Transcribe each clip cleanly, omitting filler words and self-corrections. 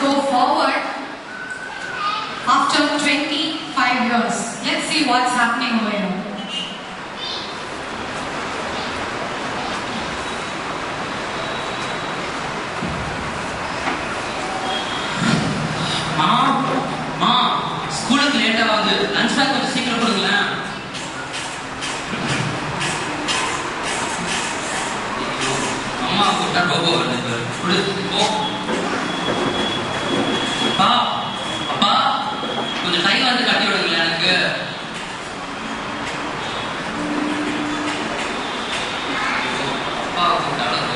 go forward after 25 years. Let's see what's happening over here. ஸ்கூலுக்கு லேட்டா வந்து lunch back கொஞ்சம் சீக்கிரம் கொடுங்களேன். அம்மா கூப்பிட்டா ரோபோ வருது. கொடு போ. அப்பா அப்பா கொஞ்சம் டை வந்து கட்டி விடுங்களேன் எனக்கு. அப்பா கூப்பிட்டாலும்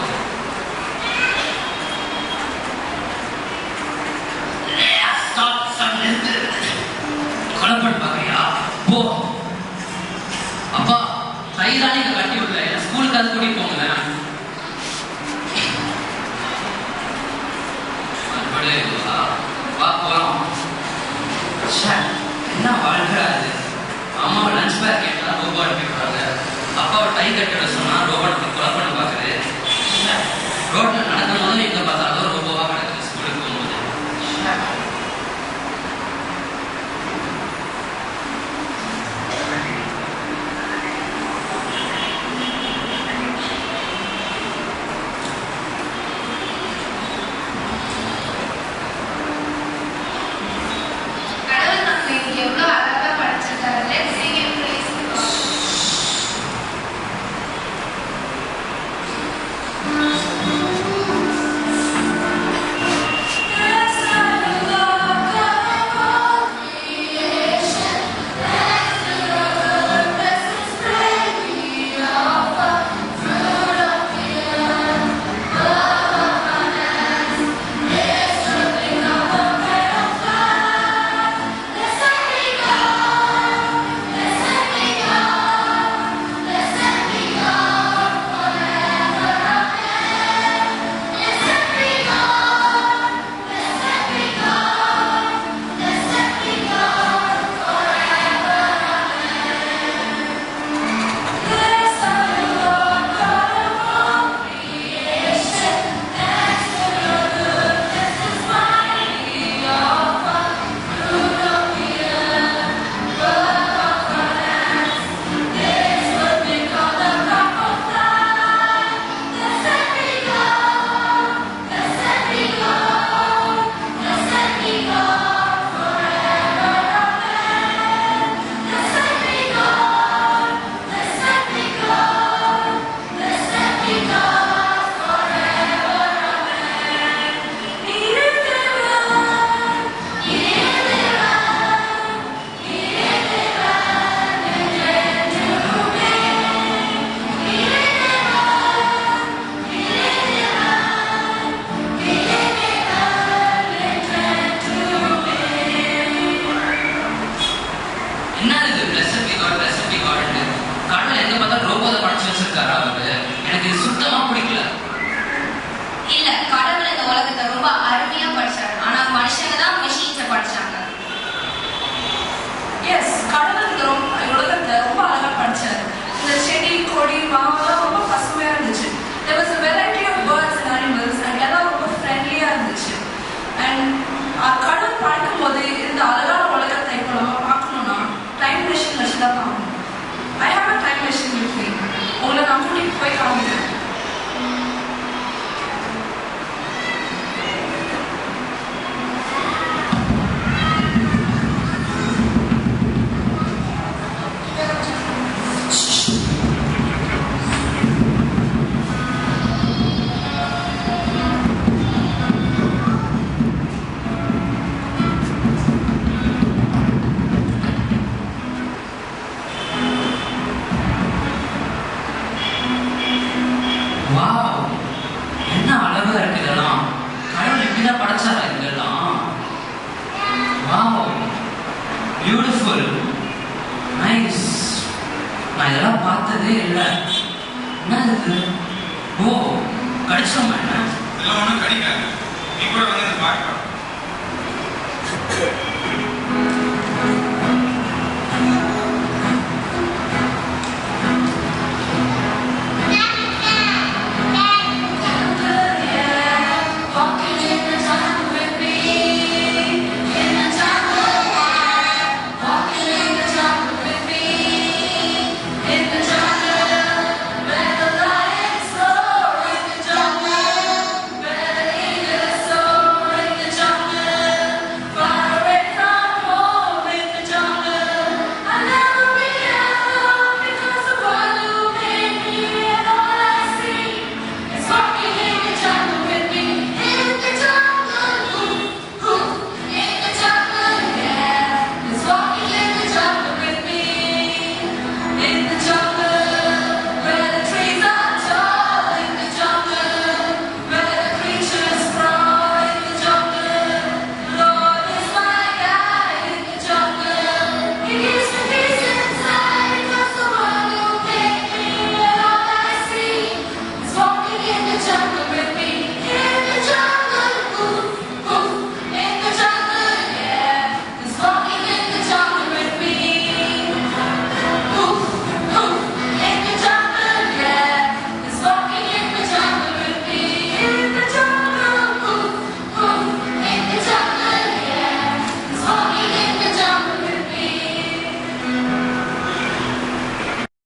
கொலைப்பட்டு பாக்குறியா? போ. அப்பா கைதானே இங்க கட்டி விடல, ஸ்கூலுக்கு அது கூட்டிட்டு போங்களேன். வா போலாம். என்ன வாழ்கிறாரு? அம்மாவை லஞ்ச் பேக் கேட்டா ரோபோ அனுப்பி விடுறாங்க. அப்பாவை டை கட்டி விட சொன்னா ரோபோ கொலை பண்ண பாக்குறது. ரோட்ல நடக்கும் போது எங்க பார்த்தாலும் ரோபோவா கிடக்குது ஸ்கூலுக்கு போகும்போது. எனக்கு சுத்தமா பிடிக்கல. இல்ல, கடவுள் இந்த உலகத்தை ரொம்ப அருமையா படிச்சாரு. ஆனா மனுஷங்க தான் மெஷின்ஸை படிச்சாங்க. எஸ், கடவுள் இந்த உலகத்தை ரொம்ப அழகா படிச்சாரு. இந்த செடி கொடி மரம்லாம் ரொம்ப பசுமையா இருந்துச்சு. There was a variety of birds and animals and எல்லாம் ரொம்ப ஃப்ரெண்ட்லியா இருந்துச்சு. அண்ட் கடவுள் படைக்கும் போது இந்த அழகான உலகத்தை இப்போ நம்ம பார்க்கணும்னா டைம் மெஷின் வச்சு தான் பார்க்கணும். I have a time machine with me. உங்களை நான் கூட்டிட்டு போய் காமிக்கிறேன். என்ன அழகா இருக்கு இதெல்லாம். கடவுள் இப்படிதான் படைச்சாரா இதெல்லாம்? Wow, beautiful, nice. நான் இதெல்லாம் பார்த்ததே இல்லை. என்ன இது? ஓ, கடிச்சோமா? என்ன இதெல்லாம் ஒன்றும் கடிக்காது. நீ கூட வந்து பார்க்கலாம்.